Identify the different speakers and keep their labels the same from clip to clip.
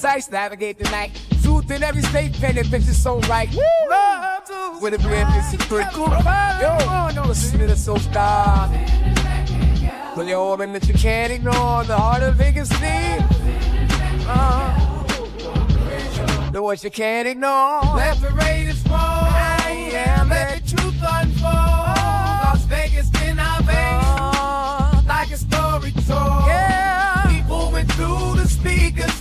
Speaker 1: insights, navigate the night. Truth in every state, pen and bitches so right. Love with a brand new secret. Yo, no, listen to the soul star. Pull your orb in that you can't ignore. The heart of Vegas theme. The words you can't ignore. Let the Raiders fall. Let the truth unfold. Las Vegas in our veins, like a story told. People went through the speakers,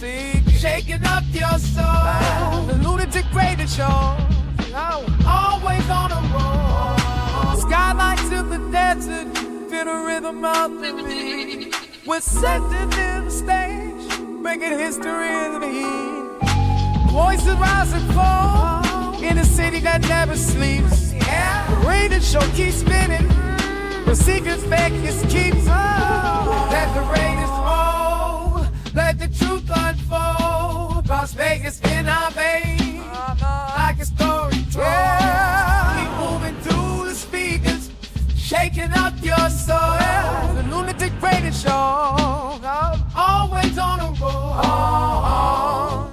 Speaker 1: shaking up your soul. The Lunatic Radio Show, always on the road. Skyline to the desert, feel the rhythm of the beat. We're setting in the stage, making history in the heat. Voices rise and fall in a city that never sleeps. The radio show keeps spinning, the secrets Vegas keeps. Let the Raiders roll, let the truth unfold. Las Vegas in our veins, like a story told. Keep moving through the speakers, shaking up your soul. The Lunatic Radio Show, always on the road.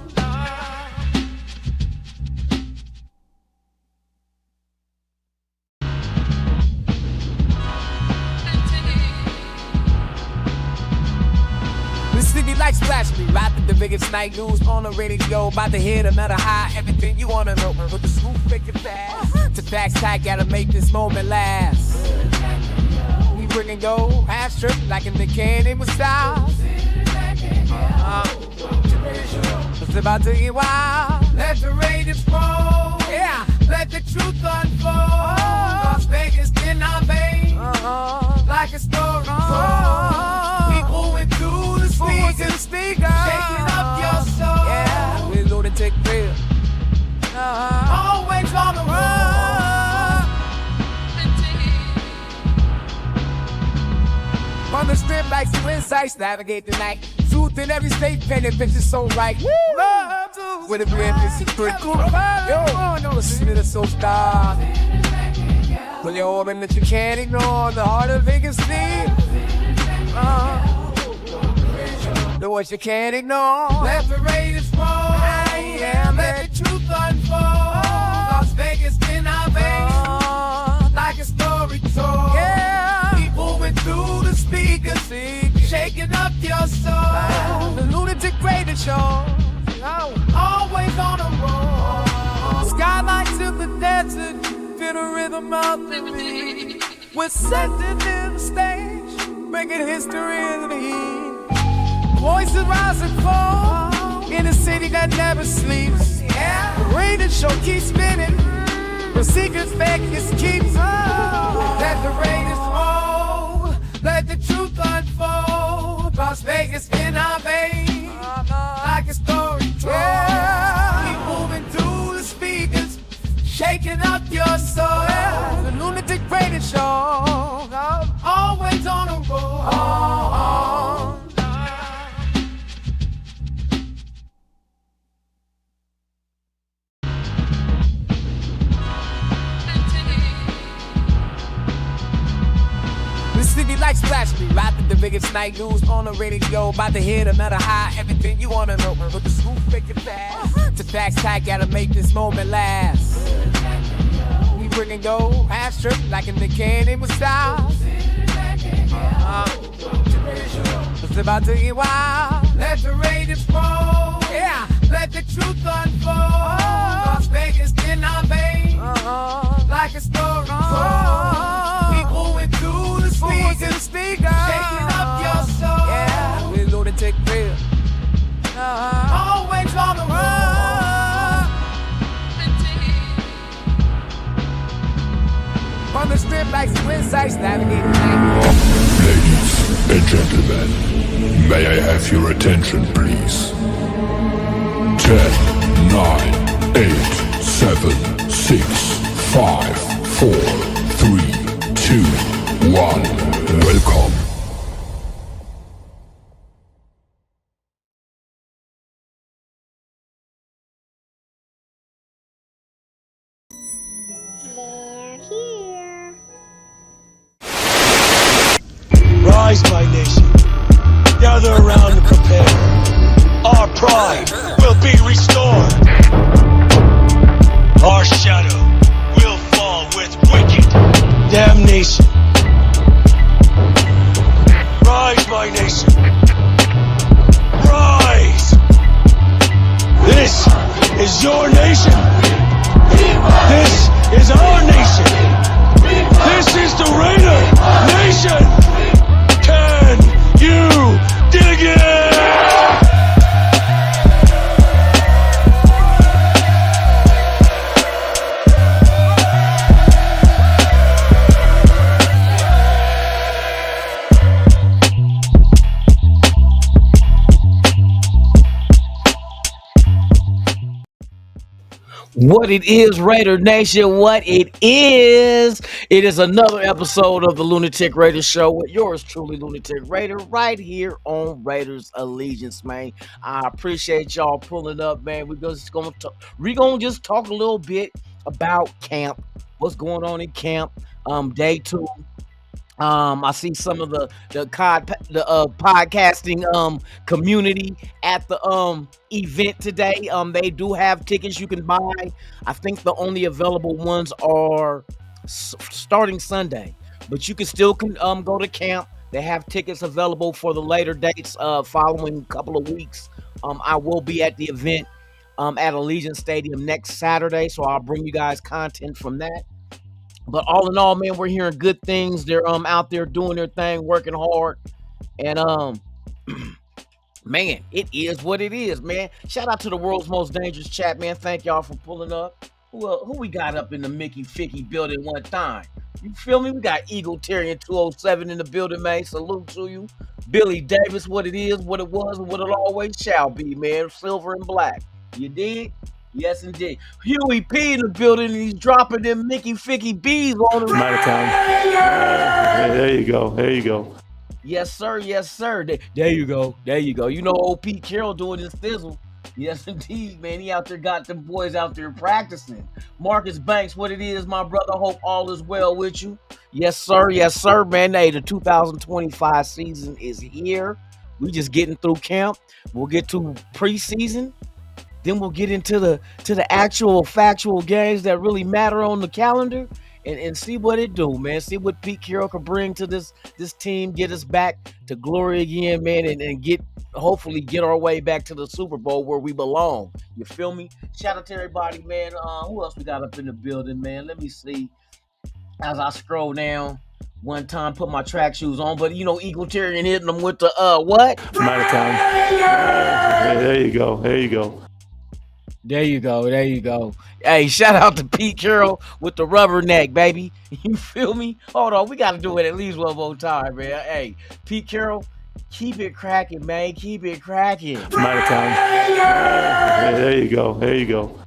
Speaker 1: City like splash me, right at the biggest night news on the radio. About to hit another high, everything you wanna know. With the scoop, make it fast. To facts tight, gotta make this moment last. We bring and go, half strip like in the candy with style. It's about to get wild. Let the Raiders roll, let the truth unfold. Las Vegas in our veins, like a story told. People went through the speakers, shaking up your soul. We Lunatic real, always on the road. On the strip like some insights, navigate the night. Truth in every state, pen and bitches so right. With a brand new secret. Yo, no, listen to the soul star. Pull your orb in that you can't ignore. The heart of Vegas theme. The words you can't ignore. Let the Raiders roll, let the truth unfold. Las Vegas in our veins, like a story told. People went through the speakers, shaking up your soul. The Lunatic Radio Show, always on the road. Skyline to the desert, feel the rhythm of the beat. We're setting in the stage, making history in the heat. Voices rise and fall in a city that never sleeps. The radio show keeps spinning, the secrets Vegas keeps. Let the Raiders roll, let the truth unfold. Las Vegas in our veins, like a story told. Keep moving through the speakers, shaking up your soul. The Lunatic Radio Show, always on the road. City like splash me, right at the biggest night news on the radio. About to hit another high, everything you wanna know. With the scoop, make it fast. To facts tight, gotta make this moment last. We bring and go, half strip like in the candy with style. It's about to get wild. Let the Raiders roll, let the truth unfold. Las Vegas in our veins, like a story told. People went through the speakers, shaking up your soul. We Lunatic real, always on the road. On the strip like some insights, navigating night.
Speaker 2: Ladies and gentlemen, may I have your attention, please? 10, 9, 8, 7, 6, 5, 4, 3, 2, 1. Welcome.
Speaker 3: They're here.
Speaker 4: Rise, my nation. Gather around and prepare. Our pride will be restored. Our shadow will fall with wicked damnation. Rise, my nation. Rise. This is your nation. This is our nation. This is the Raider Nation. Can you dig it?
Speaker 5: What it is, Raider Nation, what it is. It is another episode of the Lunatic Raider Show with yours truly, Lunatic Raider, right here on Raiders Allegiance, man. I appreciate y'all pulling up, man. We're gonna just talk a little bit about camp, what's going on in camp, day 2. I see some of the podcasting community at the event today. They do have tickets you can buy. I think the only available ones are starting Sunday, but you can still go to camp. They have tickets available for the later dates following couple of weeks. I will be at the event at Allegiant Stadium next Saturday, so I'll bring you guys content from that. But all in all, man, we're hearing good things. They're out there doing their thing, working hard. And man, it is what it is, man. Shout out to the world's most dangerous chat, man. Thank y'all for pulling up. Who we got up in the Mickey Ficky building one time? You feel me? We got Eagle Tyrion 207 in the building, man. Salute to you. Billy Davis, what it is, what it was, and what it always shall be, man. Silver and black. You dig? Yes, indeed. Huey P in the building, and he's dropping them Mickey Ficky B's on him.
Speaker 6: There you go. There you go.
Speaker 5: Yes, sir. Yes, sir. There you go. There you go. You know old Pete Carroll doing his thizzle. Yes, indeed, man. He out there got them boys out there practicing. Marcus Banks, what it is, my brother. Hope all is well with you. Yes, sir. Yes, sir, man. Hey, the 2025 season is here. We just getting through camp. We'll get to preseason. Then we'll get into the actual factual games that really matter on the calendar and see what it do, man. See what Pete Carroll can bring to this team, get us back to glory again, man, and hopefully get our way back to the Super Bowl where we belong. You feel me? Shout out to everybody, man. Who else we got up in the building, man? Let me see. As I scroll down, one time put my track shoes on, but you know, Eagle Tyrion hitting them with the what?
Speaker 6: There you go. There you go.
Speaker 5: There you go. There you go. Hey, shout out to Pete Carroll with the rubber neck, baby. You feel me? Hold on. We got to do it at least one more time, man. Hey, Pete Carroll, keep it cracking, man. Keep it cracking.
Speaker 6: There you go. There you go.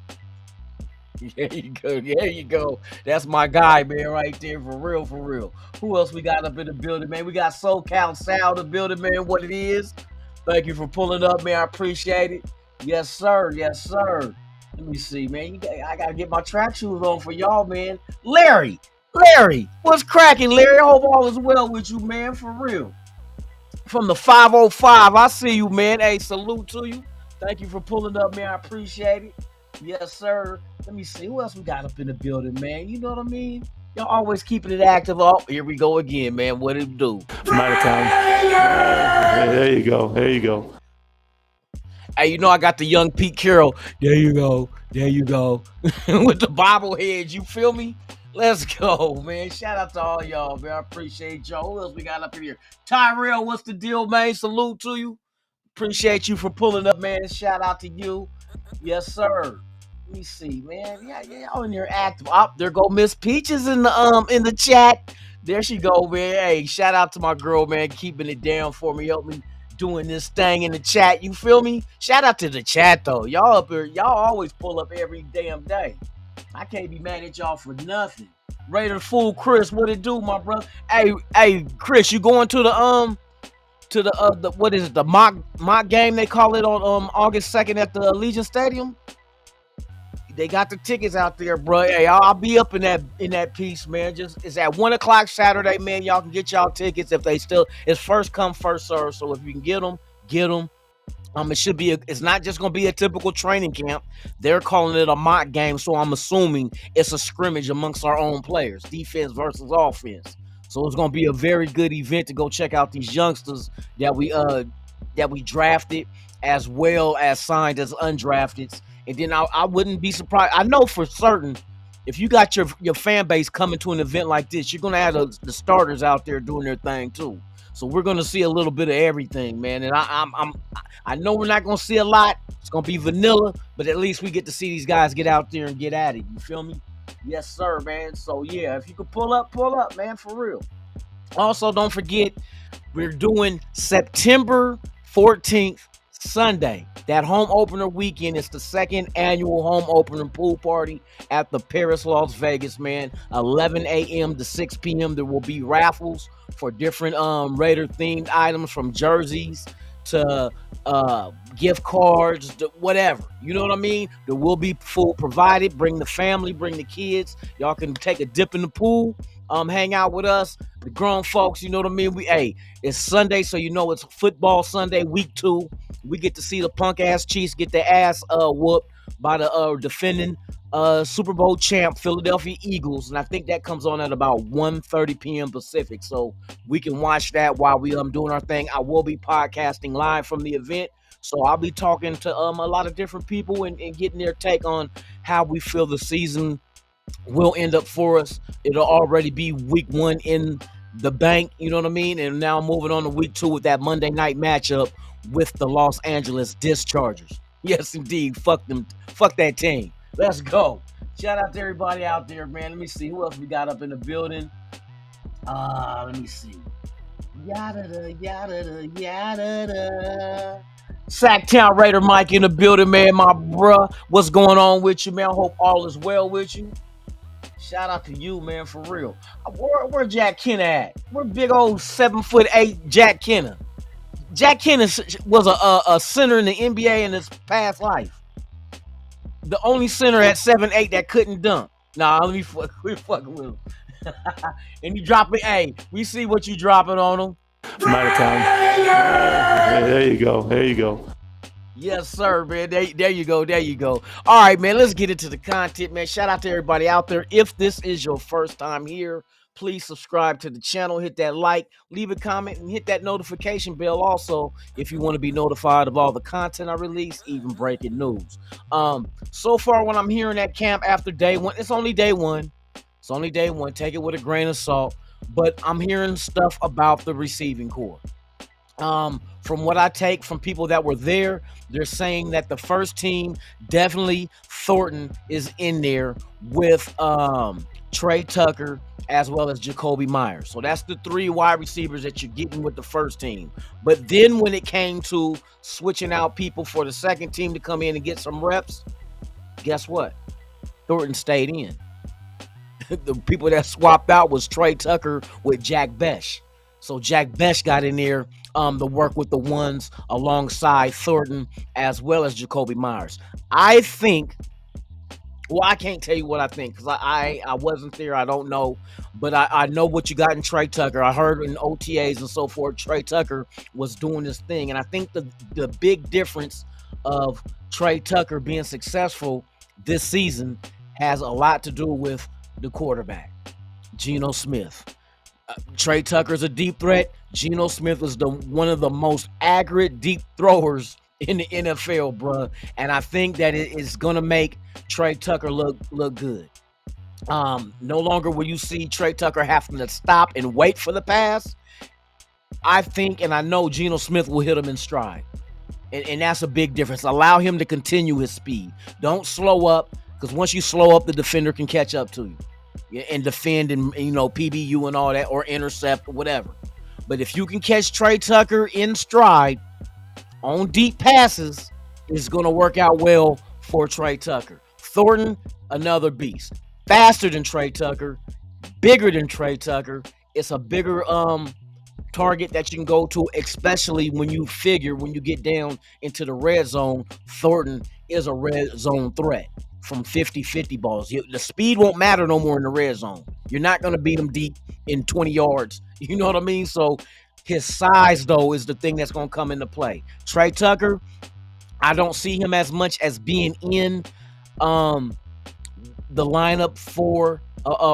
Speaker 5: There you go. There you go. That's my guy, man, right there. For real, for real. Who else we got up in the building, man? We got SoCal Sal in the building, man. What it is. Thank you for pulling up, man. I appreciate it. Yes, sir. Yes, sir. Let me see, man. I got to get my track shoes on for y'all, man. Larry, what's cracking, Larry? I hope all is well with you, man, for real. From the 505, I see you, man. Hey, salute to you. Thank you for pulling up, man. I appreciate it. Yes, sir. Let me see. Who else we got up in the building, man? You know what I mean? Y'all always keeping it active. Oh, here we go again, man. What it do?
Speaker 6: There you go. There you go.
Speaker 5: Hey, you know I got the young Pete Carroll. There you go. There you go. With the bobbleheads, you feel me? Let's go, man. Shout out to all y'all, man. I appreciate y'all. Who else we got up in here? Tyrell, what's the deal, man? Salute to you. Appreciate you for pulling up, man. Shout out to you. Yes, sir. Let me see, man. Yeah, y'all in here active. Oh, there go Miss Peaches in the chat. There she go, man. Hey, shout out to my girl, man, keeping it down for me. Help me doing this thing in the chat. You feel me? Shout out to the chat though. Y'all up here, y'all always pull up every damn day. I can't be mad at y'all for nothing. Raider Fool Chris, what it do, my brother? Hey, Chris, you going to the what is it? The mock game they call it on August 2nd at the Allegiant Stadium. They got the tickets out there, bro. Hey, I'll be up in that piece, man. It's at 1:00 Saturday, man. Y'all can get y'all tickets if they still. It's first come, first serve. So if you can get them, get them. It should be. It's not just going to be a typical training camp. They're calling it a mock game, so I'm assuming it's a scrimmage amongst our own players, defense versus offense. So it's going to be a very good event to go check out these youngsters that we drafted, as well as signed as undrafted. And then I wouldn't be surprised. I know for certain, if you got your fan base coming to an event like this, you're going to have the starters out there doing their thing too. So we're going to see a little bit of everything, man. And I know we're not going to see a lot. It's going to be vanilla, but at least we get to see these guys get out there and get at it. You feel me? Yes, sir, man. So yeah, if you could pull up, man, for real. Also, don't forget, we're doing September 14th, Sunday. That home opener weekend is the second annual home opener pool party at the Paris, Las Vegas, man. 11 a.m. to 6 p.m. There will be raffles for different Raider themed items, from jerseys to gift cards, to whatever. You know what I mean? There will be food provided. Bring the family, bring the kids. Y'all can take a dip in the pool. Hang out with us, the grown folks. You know what I mean? It's Sunday, so you know it's football Sunday, week 2. We get to see the punk ass Chiefs get their ass whooped by the defending Super Bowl champ Philadelphia Eagles, and I think that comes on at about 1:30 p.m. Pacific. So we can watch that while we doing our thing. I will be podcasting live from the event, so I'll be talking to a lot of different people and getting their take on how we feel the season will end up for us. It'll already be week 1 in the bank, you know what I mean? And now moving on to week 2 with that Monday night matchup with the Los Angeles Dischargers. Yes, indeed. Fuck them. Fuck that team. Let's go. Shout out to everybody out there, man. Let me see who else we got up in the building. Let me see. Yada yada yada. Sacktown Raider Mike in the building, man. My bruh, what's going on with you, man? I hope all is well with you. Shout out to you, man, for real. Where Jack Kenna at? Where big old 7'8" Jack Kenna? Jack Kenna was a center in the NBA in his past life. The only center at 7'8" that couldn't dunk. Nah, let me fucking with him. And he dropping. Hey, we see what you dropping on him.
Speaker 6: Might have time. Yeah, there you go. There you go.
Speaker 5: Yes, sir, man. There you go. There you go. All right, man. Let's get into the content, man. Shout out to everybody out there. If this is your first time here, please subscribe to the channel. Hit that like, leave a comment, and hit that notification bell also if you want to be notified of all the content I release, even breaking news. So far, when I'm hearing at camp after day 1, it's only day 1. It's only day 1. Take it with a grain of salt. But I'm hearing stuff about the receiving corps. From what I take from people that were there, they're saying that the first team, definitely Thornton is in there with Trey Tucker as well as Jacoby Myers. So that's the 3 wide receivers that you're getting with the first team. But then when it came to switching out people for the second team to come in and get some reps, guess what? Thornton stayed in. The people that swapped out was Trey Tucker with Jack Besh. So Jack Besh got in there to work with the ones alongside Thornton as well as Jacoby Myers. I think, well, I can't tell you what I think because I wasn't there. I don't know. But I know what you got in Trey Tucker. I heard in OTAs and so forth, Trey Tucker was doing this thing. And I think the big difference of Trey Tucker being successful this season has a lot to do with the quarterback, Geno Smith. Trey Tucker's a deep threat. Geno Smith is one of the most accurate deep throwers in the NFL, bruh. And I think that it is going to make Trey Tucker look good. No longer will you see Trey Tucker having to stop and wait for the pass. I think, and I know Geno Smith will hit him in stride. And that's a big difference. Allow him to continue his speed. Don't slow up, because once you slow up, the defender can catch up to you and defend and, PBU and all that, or intercept or whatever. But if you can catch Trey Tucker in stride on deep passes, it's going to work out well for Trey Tucker. Thornton, another beast. Faster than Trey Tucker, bigger than Trey Tucker. It's a bigger target that you can go to, especially when you get down into the red zone. Thornton is a red zone threat from 50-50 balls. The speed won't matter no more in the red zone. You're not going to beat them deep in 20 yards. You know what I mean? So His size, though, is the thing that's going to come into play. Trey Tucker, I don't see him as much as being in the lineup for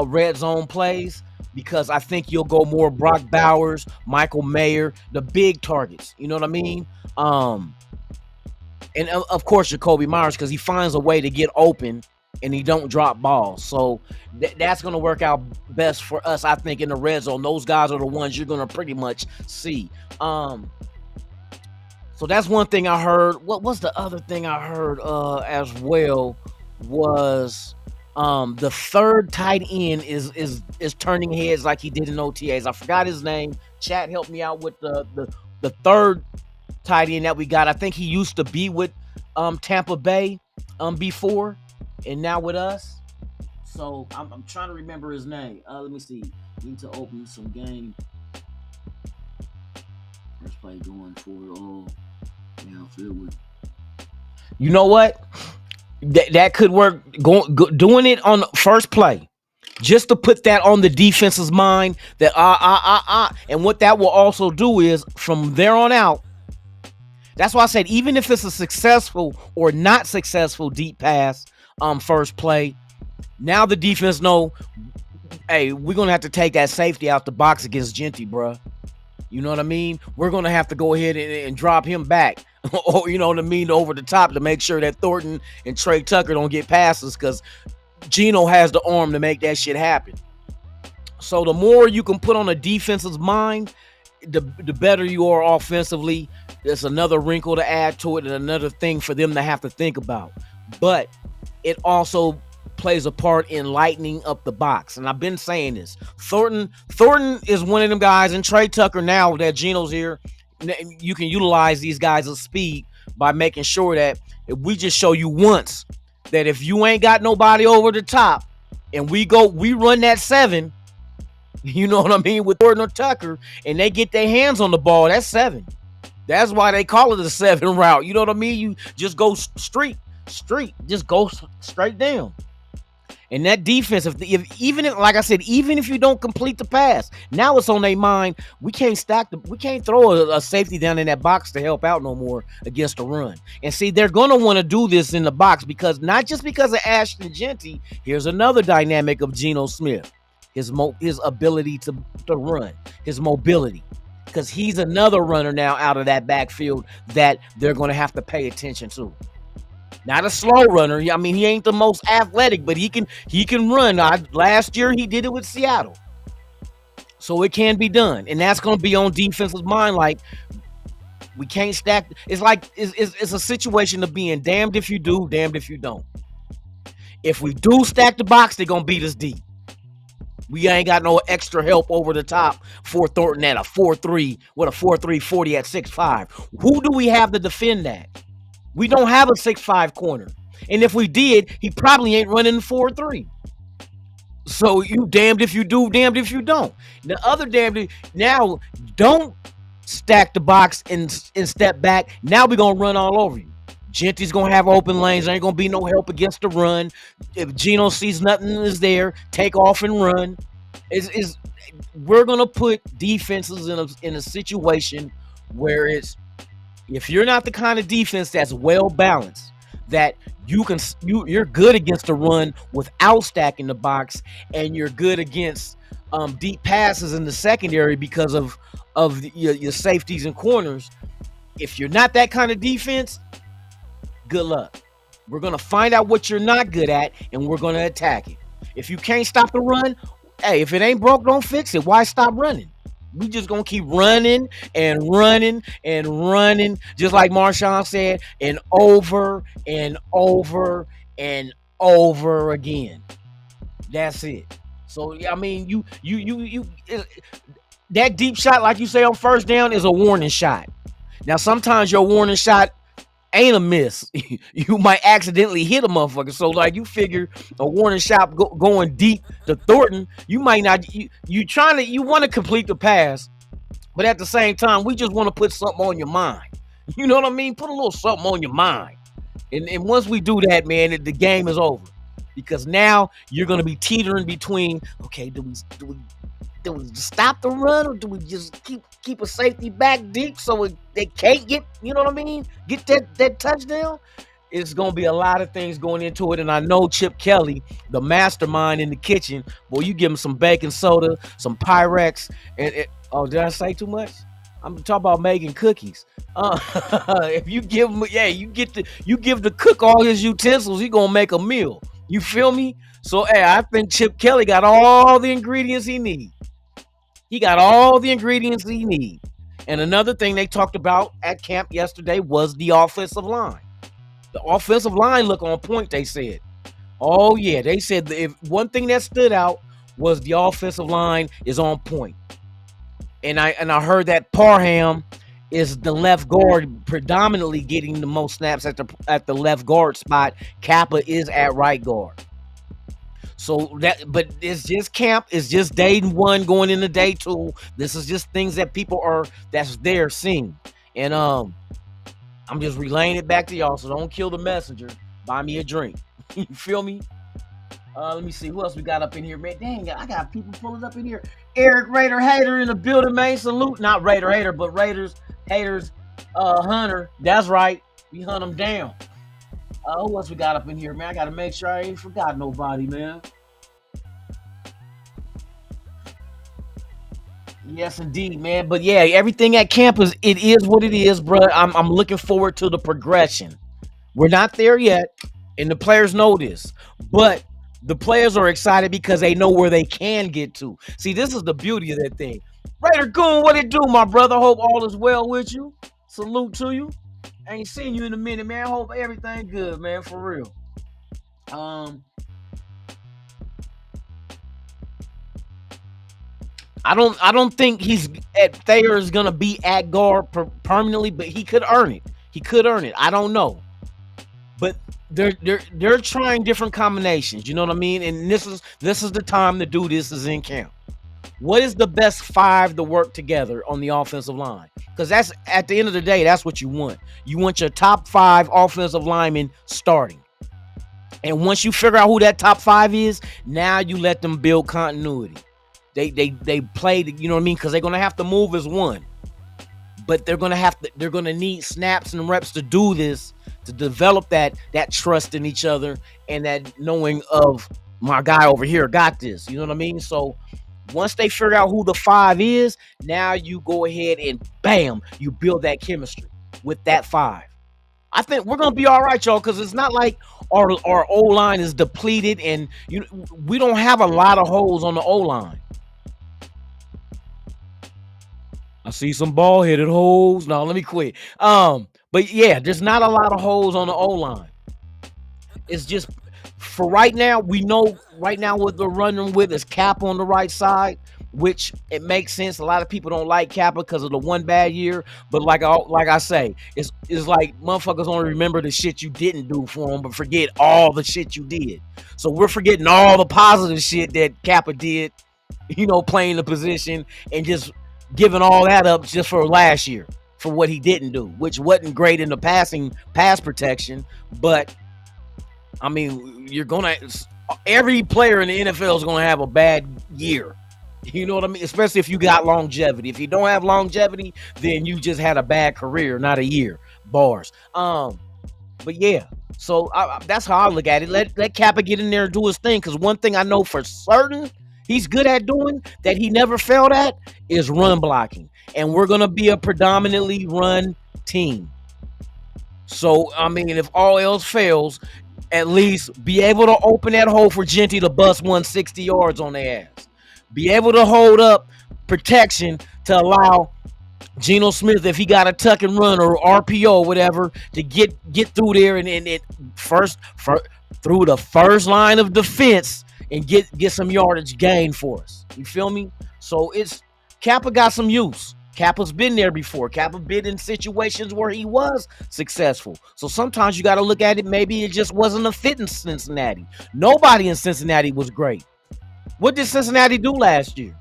Speaker 5: red zone plays, because I think you'll go more Brock Bowers, Michael Mayer, the big targets. You know what I mean? And of course, Jacoby Myers, because he finds a way to get open and he don't drop balls. So that's going to work out best for us, I think, in the red zone. Those guys are the ones you're going to pretty much see. So that's one thing I heard. What was the other thing I heard as well was the third tight end is turning heads like he did in OTAs. I forgot his name. Chat helped me out with the third tight end that we got. I think he used to be with Tampa Bay before, and now with us. So I'm trying to remember his name. Let me see. Need to open some game. First play going for you know what? That could work. Doing it on first play, just to put that on the defense's mind. That and what that will also do is from there on out. That's why I said even if it's a successful or not successful deep pass, first play, now the defense know, hey, we're gonna have to take that safety out the box against Genty, bruh. You know what I mean? We're gonna have to go ahead and drop him back, or you know what I mean, over the top to make sure that Thornton and Trey Tucker don't get passes, because Geno has the arm to make that shit happen. So the more you can put on a defense's mind, the better you are offensively. There's another wrinkle to add to it and another thing for them to have to think about. But it also plays a part in lightening up the box. And I've been saying this. Thornton is one of them guys, and Trey Tucker, now that Geno's here, you can utilize these guys' speed by making sure that if we just show you once that if you ain't got nobody over the top and we run that 7, you know what I mean, with Thornton or Tucker, and they get their hands on the ball, that's 7. That's why they call it a 7 route. You know what I mean? You just go street, just go straight down. And that defense, even if you don't complete the pass, now it's on their mind. We can't throw a safety down in that box to help out no more against the run. And see, they're gonna want to do this in the box, because not just because of Ashton Genty. Here's another dynamic of Geno Smith, his ability to run, his mobility. Because he's another runner now out of that backfield that they're going to have to pay attention to. Not a slow runner. I mean, he ain't the most athletic, but he can run. Last year, he did it with Seattle. So it can be done. And that's going to be on defense's mind. Like, we can't stack. It's like it's a situation of being damned if you do, damned if you don't. If we do stack the box, they're going to beat us deep. We ain't got no extra help over the top for Thornton at a 4.3, with a 4.3 40 at 6'5". Who do we have to defend that? We don't have a 6'5 corner. And if we did, he probably ain't running 4.3. So you damned if you do, damned if you don't. The other damned, now don't stack the box and step back. Now we're going to run all over you. Genty's going to have open lanes. There ain't going to be no help against the run. If Geno sees nothing is there, take off and run. We're going to put defenses in a situation where it's, if you're not the kind of defense that's well balanced, that you're good against the run without stacking the box, and you're good against deep passes in the secondary because of your safeties and corners. If you're not that kind of defense, good luck. We're going to find out what you're not good at, and we're going to attack it. If you can't stop the run, hey, if it ain't broke, don't fix it. Why stop running? We just going to keep running and running and running, just like Marshawn said, and over and over and over again. That's it. So, I mean, you that deep shot, like you say on first down, is a warning shot. Now, sometimes your warning shot ain't a miss. You might accidentally hit a motherfucker. So, like, you figure a warning shot going deep to Thornton, you might not. You want to complete the pass, but at the same time, we just want to put something on your mind. You know what I mean? Put a little something on your mind, and once we do that, man, the game is over, because now you're going to be teetering between. Okay, do we Do we stop the run, or do we just keep a safety back deep so they can't get, you know what I mean, get that touchdown? It's gonna be a lot of things going into it, and I know Chip Kelly, the mastermind in the kitchen. Boy, you give him some baking soda, some Pyrex, and oh, did I say too much? I'm talking about making cookies. If you give him, yeah, you give the cook all his utensils, he gonna make a meal. You feel me? So, hey, I think Chip Kelly got all the ingredients he needs. He got all the ingredients he needs. And another thing they talked about at camp yesterday was the offensive line. The offensive line look on point, they said. Oh, yeah, they said if one thing that stood out was the offensive line is on point. And I heard that Parham is the left guard, predominantly getting the most snaps at the left guard spot. Kappa is at right guard. So but it's just camp. It's just day one going into day two. This is just things that that's there seeing. And I'm just relaying it back to y'all. So don't kill the messenger. Buy me a drink. You feel me? Let me see who else we got up in here, man. Dang, I got people pulling up in here. Eric Raider Hater in the building, man. Salute. Not Raider Hater, but Raiders Haters Hunter. That's right. We hunt them down. Who else we got up in here, man? I got to make sure I ain't forgot nobody, man. Yes, indeed, man. But yeah, everything at campus, it is what it is, bro. I'm looking forward to the progression. We're not there yet, and the players know this. But the players are excited because they know where they can get to. See, this is the beauty of that thing. Raider Goon, what it do, my brother? Hope all is well with you. Salute to you. I ain't seen you in a minute, man. Hope everything good, man, for real. I don't think Thayer is gonna be at guard permanently, but he could earn it. He could earn it. I don't know, but they're trying different combinations. You know what I mean? And this is the time to do this is in camp. What is the best five to work together on the offensive line? Because that's at the end of the day, that's what you want. You want your top five offensive linemen starting. And once you figure out who that top five is, now you let them build continuity. They play, you know what I mean? Because they're gonna have to move as one. But they're gonna need snaps and reps to do this, to develop that trust in each other and that knowing of my guy over here got this. You know what I mean? So once they figure out who the five is, now you go ahead and bam, you build that chemistry with that five. I think we're gonna be all right, y'all, because it's not like our O-line is depleted, and we don't have a lot of holes on the O-line. I see some ball-headed holes. No, let me quit. But yeah, there's not a lot of holes on the O-line. It's just for right now, we know right now what they're running with is Kappa on the right side, which it makes sense. A lot of people don't like Kappa because of the one bad year. But like I say, it's like motherfuckers only remember the shit you didn't do for them, but forget all the shit you did. So we're forgetting all the positive shit that Kappa did, playing the position and just giving all that up just for last year for what he didn't do, which wasn't great in the pass protection. But I mean, every player in the NFL is gonna have a bad year. You know what I mean? Especially if you got longevity. If you don't have longevity, then you just had a bad career, not a year. Bars. But yeah. So that's how I look at it. Let Kappa get in there and do his thing. Because one thing I know for certain he's good at doing that he never failed at is run blocking. And we're gonna be a predominantly run team. So I mean, if all else fails, at least be able to open that hole for Genty to bust 160 yards on their ass. Be able to hold up protection to allow Geno Smith, if he got a tuck and run or RPO or whatever, to get through there and it through the first line of defense and get some yardage gain for us. You feel me? So it's Kappa got some use. Kappa's been there before. Kappa been in situations where he was successful. So sometimes you got to look at it. Maybe it just wasn't a fit in Cincinnati. Nobody in Cincinnati was great. What did Cincinnati do last year?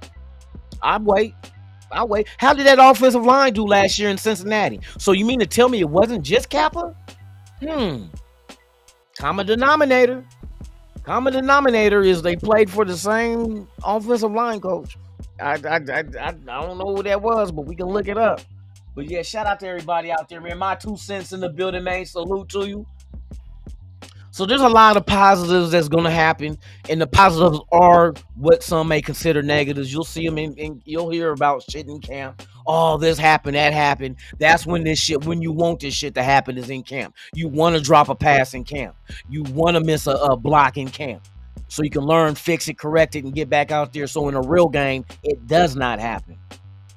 Speaker 5: I'll wait. How did that offensive line do last year in Cincinnati? So you mean to tell me it wasn't just Kappa? Common denominator. Common denominator is they played for the same offensive line coach. I don't know who that was, but we can look it up. But yeah, shout out to everybody out there, man. My 2 cents in the building, man. Salute to you. So there's a lot of positives that's going to happen, and the positives are what some may consider negatives. You'll see them, and you'll hear about shit in camp. Oh, this happened, that happened. That's when when you want this shit to happen is in camp. You want to drop a pass in camp. You want to miss a block in camp. So you can learn, fix it, correct it, and get back out there. So in a real game, it does not happen.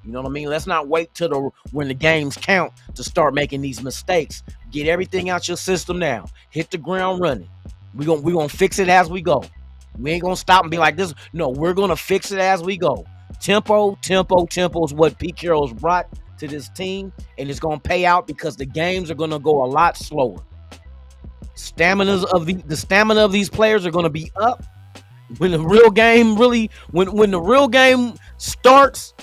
Speaker 5: You know what I mean? Let's not wait till when the games count to start making these mistakes. Get everything out your system now. Hit the ground running. We gonna fix it as we go. We ain't gonna stop and be like this. No, we're gonna fix it as we go. Tempo is what Pete Carroll's brought to this team, and it's gonna pay out because the games are gonna go a lot slower. The stamina of these players are gonna be up when the real game when the real game starts.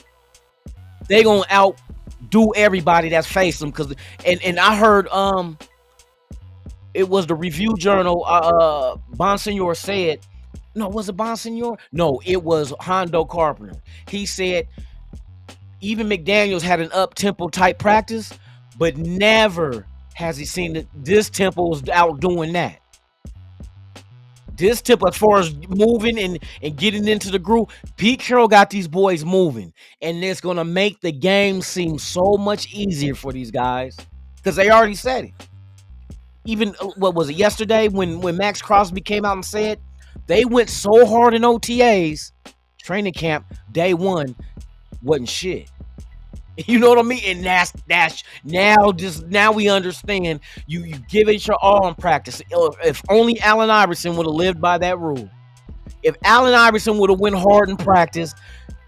Speaker 5: They gonna outdo everybody that's facing them. And I heard it was the Review Journal. Bonsignor said, no, was it Bonsignor? No, it was Hondo Carpenter. He said even McDaniels had an up-tempo type practice, but never has he seen that this tempo was outdoing that. This tip, as far as moving and getting into the groove, Pete Carroll got these boys moving, and it's gonna make the game seem so much easier for these guys because they already said it. Even what was it yesterday when Max Crosby came out and said they went so hard in OTAs, training camp day one wasn't shit. You know what I mean? And that's now we understand you give it your all in practice. If only Allen Iverson would have lived by that rule. If Allen Iverson would have went hard in practice,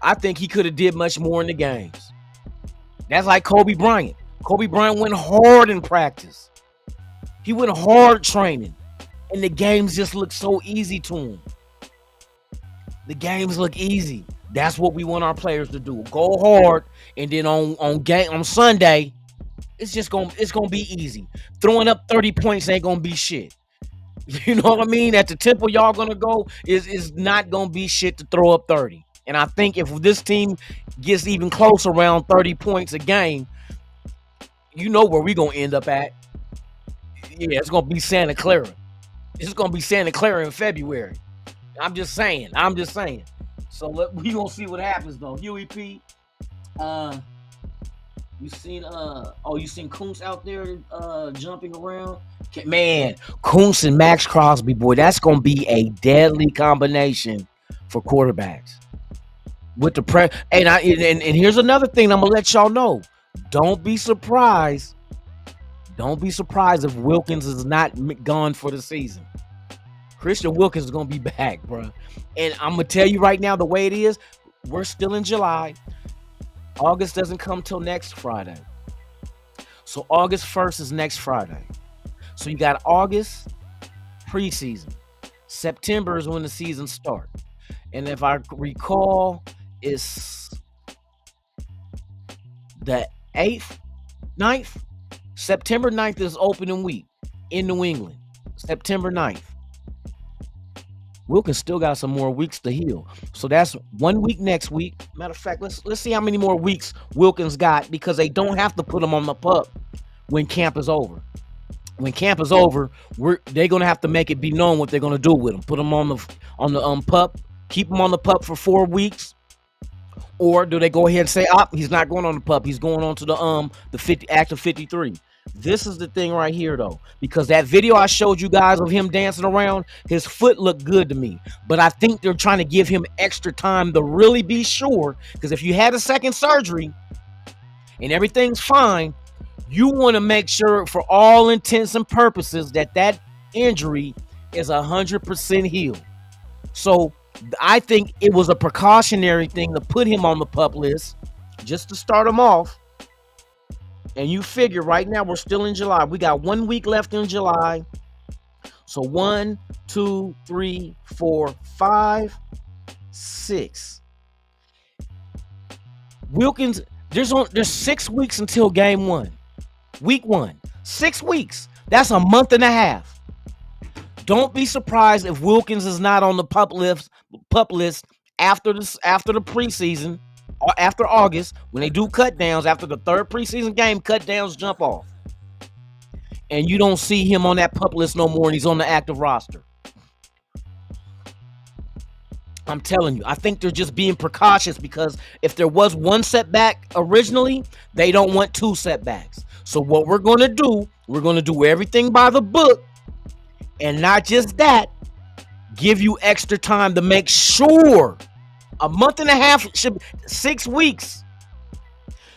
Speaker 5: I think he could have did much more in the games. That's like Kobe Bryant. Kobe Bryant went hard in practice. He went hard training, and the games just look so easy to him. The games look easy. That's what we want our players to do. Go hard, and then on Sunday, it's gonna be easy. Throwing up 30 points ain't gonna be shit. You know what I mean? At the tempo y'all gonna go is not gonna be shit to throw up 30. And I think if this team gets even close around 30 points a game, you know where we gonna end up at. Yeah, it's gonna be Santa Clara. It's gonna be Santa Clara in February. I'm just saying. So we gonna see what happens though. Huey P. You seen Kuntz out there jumping around? Man, Kuntz and Max Crosby, boy, that's gonna be a deadly combination for quarterbacks. With the and here's another thing I'm gonna let y'all know. Don't be surprised if Wilkins is not gone for the season. Christian Wilkins is going to be back, bro. And I'm going to tell you right now, the way it is, we're still in July. August doesn't come till next Friday. So August 1st is next Friday. So you got August, preseason. September is when the season starts. And if I recall, it's the 8th, 9th. September 9th is opening week in New England. September 9th. Wilkins still got some more weeks to heal. So that's 1 week next week. Matter of fact, let's see how many more weeks Wilkins got, because they don't have to put him on the pup when camp is over. When camp is over, they're gonna have to make it be known what they're gonna do with him. Put him on the pup, keep him on the pup for 4 weeks, or do they go ahead and say, he's not going on the pup, he's going on to the 50 active 53. This is the thing right here, though, because that video I showed you guys of him dancing around, his foot looked good to me. But I think they're trying to give him extra time to really be sure, because if you had a second surgery and everything's fine, you want to make sure for all intents and purposes that injury is 100% healed. So I think it was a precautionary thing to put him on the pup list just to start him off. And you figure right now we're still in July. We got 1 week left in July. So 1, 2, 3, 4, 5, 6. Wilkins, there's 6 weeks until game 1. Week 1. 6 weeks. That's a month and a half. Don't be surprised if Wilkins is not on the pup list after the preseason, or after August, when they do cut downs, after the third preseason game, cut downs jump off. And you don't see him on that pup list no more, and he's on the active roster. I'm telling you, I think they're just being precautious, because if there was one setback originally, they don't want 2 setbacks. So what we're going to do, we're going to do everything by the book, and not just that, give you extra time to make sure. A month and a half, 6 weeks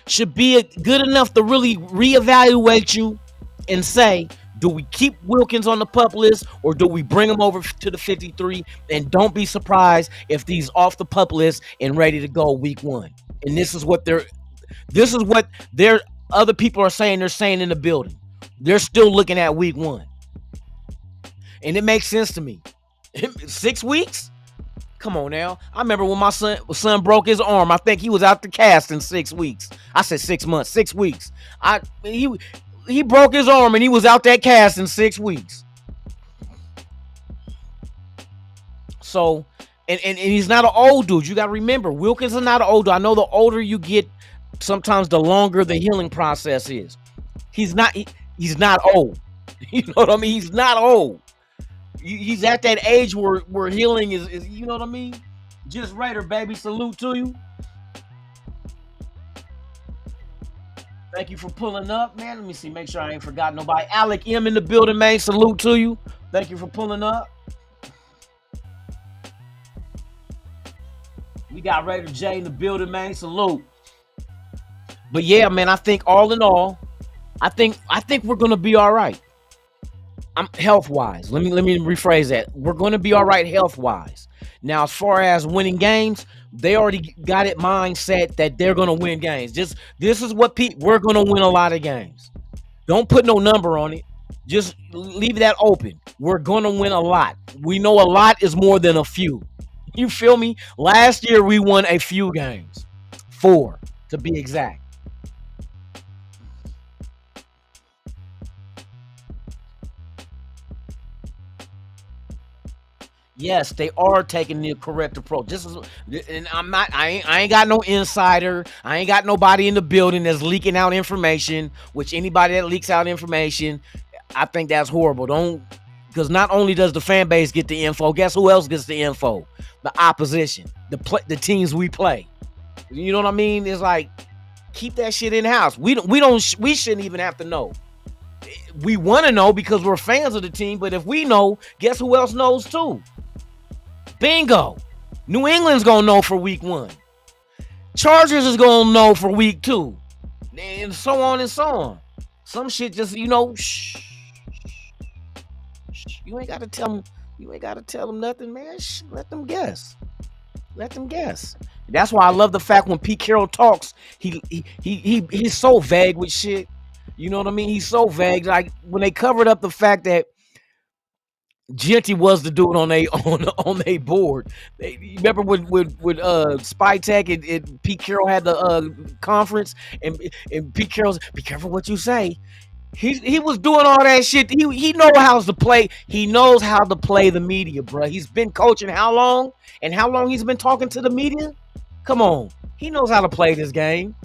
Speaker 5: should be good enough to really reevaluate you and say, do we keep Wilkins on the pup list, or do we bring him over to the 53? And don't be surprised if he's off the pup list and ready to go week 1. And this is what their other people are saying. They're saying in the building, they're still looking at week 1, and it makes sense to me. 6 weeks? Come on now. I remember when my son broke his arm. I think he was out the cast in 6 weeks. I said 6 months, 6 weeks. He broke his arm and he was out that cast in 6 weeks. So, and he's not an old dude. You got to remember, Wilkins is not an old dude. I know the older you get, sometimes the longer the healing process is. He's not old. You know what I mean? He's not old. He's at that age where healing is, you know what I mean? Just Raider, baby. Salute to you. Thank you for pulling up, man. Let me see. Make sure I ain't forgot nobody. Alec M in the building, man. Salute to you. Thank you for pulling up. We got Raider J in the building, man. Salute. But yeah, man, I think all in all, I think we're gonna be all right. I'm health-wise. Let me rephrase that. We're gonna be all right health-wise. Now, as far as winning games, they already got it mindset that they're gonna win games. This is what we're gonna win a lot of games. Don't put no number on it. Just leave that open. We're gonna win a lot. We know a lot is more than a few. You feel me? Last year we won a few games, 4 to be exact. Yes, they are taking the correct approach. And I ain't got no insider. I ain't got nobody in the building that's leaking out information. Which anybody that leaks out information, I think that's horrible. Because not only does the fan base get the info, guess who else gets the info? The opposition, the teams we play. You know what I mean? It's like, keep that shit in house. We shouldn't even have to know. We want to know because we're fans of the team. But if we know, guess who else knows too? Bingo. New England's gonna know for week 1. Chargers is gonna know for week 2. And so on and so on. Some shit just, shh. You ain't gotta tell them nothing, man. Shh, let them guess. That's why I love the fact when Pete Carroll talks, he's so vague with shit. You know what I mean? He's so vague. Like when they covered up the fact that Genty was the dude on a board. You remember with Spy Tech and Pete Carroll had the conference, and Pete Carroll's, be careful what you say. He was doing all that shit. He knows how to play. He knows how to play the media, bro. He's been coaching how long? And how long he's been talking to the media? Come on. He knows how to play this game.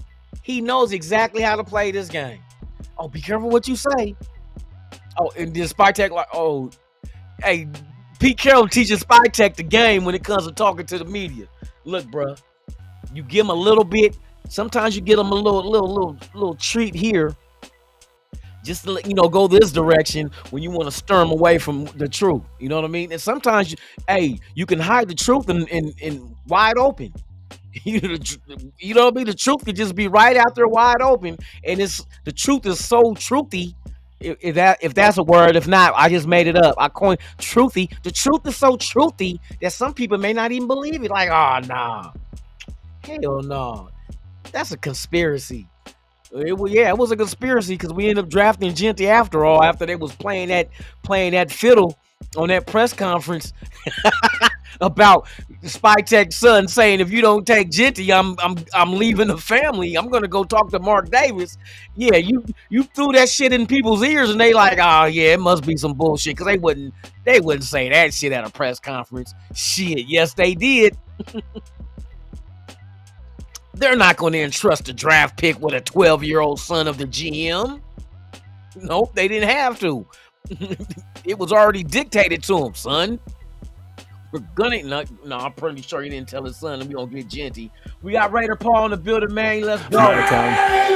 Speaker 5: He knows exactly how to play this game. Oh, be careful what you say. Oh, and then Spy Tech like, oh, hey, Pete Carroll teaches Spy Tech the game when it comes to talking to the media. Look, bro, you give him a little bit. Sometimes you get him a little treat here, just to let go this direction when you want to stir him away from the truth. You know what I mean? And sometimes, you can hide the truth in wide open. You know what I mean? The truth could just be right out there wide open, and the truth is so truthy. If that's a word, if not, I just made it up. I coined truthy. The truth is so truthy that some people may not even believe it. Like, oh nah, hell no, that's a conspiracy. It was a conspiracy because we ended up drafting Genty after all. After they was playing that fiddle on that press conference about Spy Tech's son saying, if you don't take Genty, I'm leaving the family. I'm gonna go talk to Mark Davis. Yeah, you threw that shit in people's ears, and they like, oh yeah, it must be some bullshit, because they wouldn't say that shit at a press conference. Shit, yes they did. They're not going to entrust a draft pick with a 12-year-old son of the GM. Nope, they didn't have to. It was already dictated to him, son. We're gonna no, I'm pretty sure he didn't tell his son that we gonna get Genty. We got Raider Paul in the building, man. Let's go.
Speaker 6: Hey,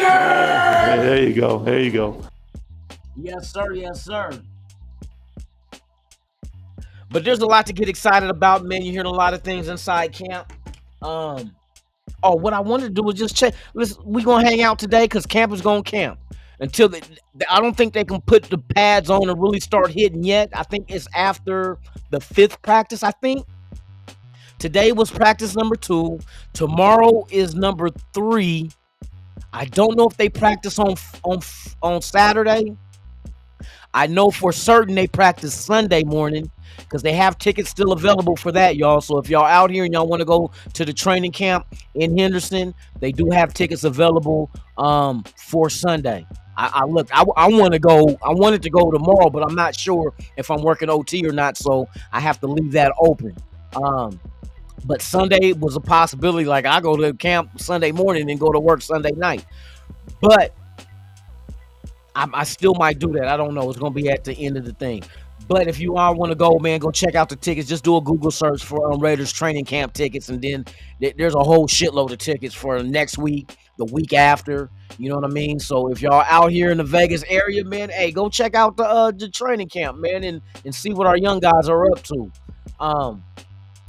Speaker 6: there you go. There you go.
Speaker 5: Yes, sir. Yes, sir. But there's a lot to get excited about, man. You're hearing a lot of things inside camp. What I wanted to do was just check. Listen, we gonna hang out today because camp is gonna camp until I don't think they can put the pads on and really start hitting yet. I think it's after the 5th practice. I think today was practice number 2. Tomorrow is number 3. I don't know if they practice on Saturday. I know for certain they practice Sunday morning because they have tickets still available for that, y'all. So if y'all out here and y'all want to go to the training camp in Henderson, they do have tickets available for Sunday. I want to go. I wanted to go tomorrow, but I'm not sure if I'm working OT or not, so I have to leave that open. But Sunday was a possibility. Like I go to camp Sunday morning and go to work Sunday night, but I still might do that. I don't know. It's gonna be at the end of the thing. But if you all want to go, man, go check out the tickets. Just do a Google search for Raiders training camp tickets, and then there's a whole shitload of tickets for next week, the week after. You know what I mean? So if y'all out here in the Vegas area, man, hey, go check out the training camp, man, and see what our young guys are up to.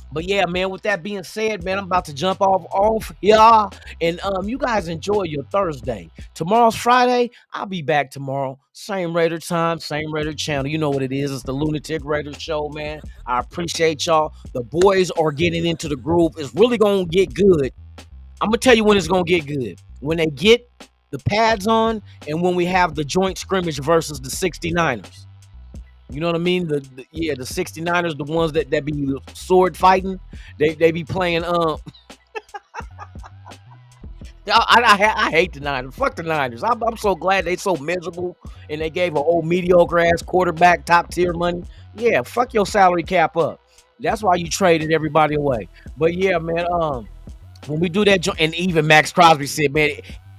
Speaker 5: But yeah, man, with that being said, man, I'm about to jump off y'all. And you guys enjoy your Thursday. Tomorrow's Friday. I'll be back tomorrow. Same Raider time, same Raider channel. You know what it is. It's the Lunatic Raiders show, man. I appreciate y'all. The boys are getting into the groove. It's really gonna get good. I'm gonna tell you when it's gonna get good. When they get the pads on and when we have the joint scrimmage versus the 69ers. You know what I mean? The 69ers, the ones that be sword fighting, they be playing. I hate the Niners. Fuck the Niners. I'm so glad they so miserable and they gave an old mediocre ass quarterback top tier money. Yeah, fuck your salary cap up. That's why you traded everybody away. But yeah, man. When we do that, and even Max Crosby said, man,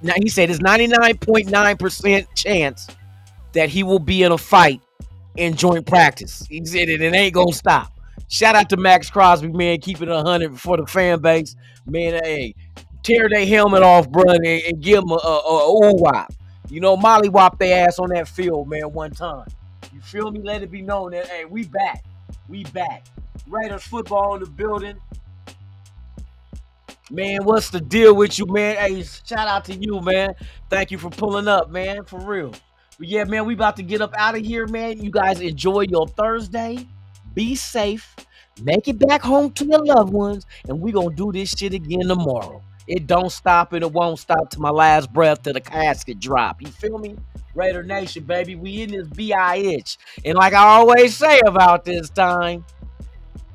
Speaker 5: now he said there's 99.9% chance that he will be in a fight in joint practice. He said it ain't gonna stop. Shout out to Max Crosby, man, keeping it 100 for the fan base, man. Hey, tear their helmet off, bro, and give them a wop. You know, Molly whopped their ass on that field, man, one time. You feel me? Let it be known that hey, we back. Raiders football in the building. Man, what's the deal with you, man? Hey, shout out to you, man. Thank you for pulling up, man, for real. But yeah, man, we about to get up out of here, man. You guys enjoy your Thursday. Be safe. Make it back home to your loved ones. And we going to do this shit again tomorrow. It don't stop and it won't stop to my last breath till the casket drop. You feel me? Raider Nation, baby. We in this BIH. And like I always say about this time,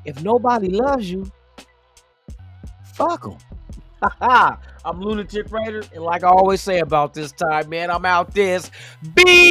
Speaker 5: if nobody loves you, fuck them. I'm Lunatic Raider, and like I always say about this time, man, I'm out this BIH.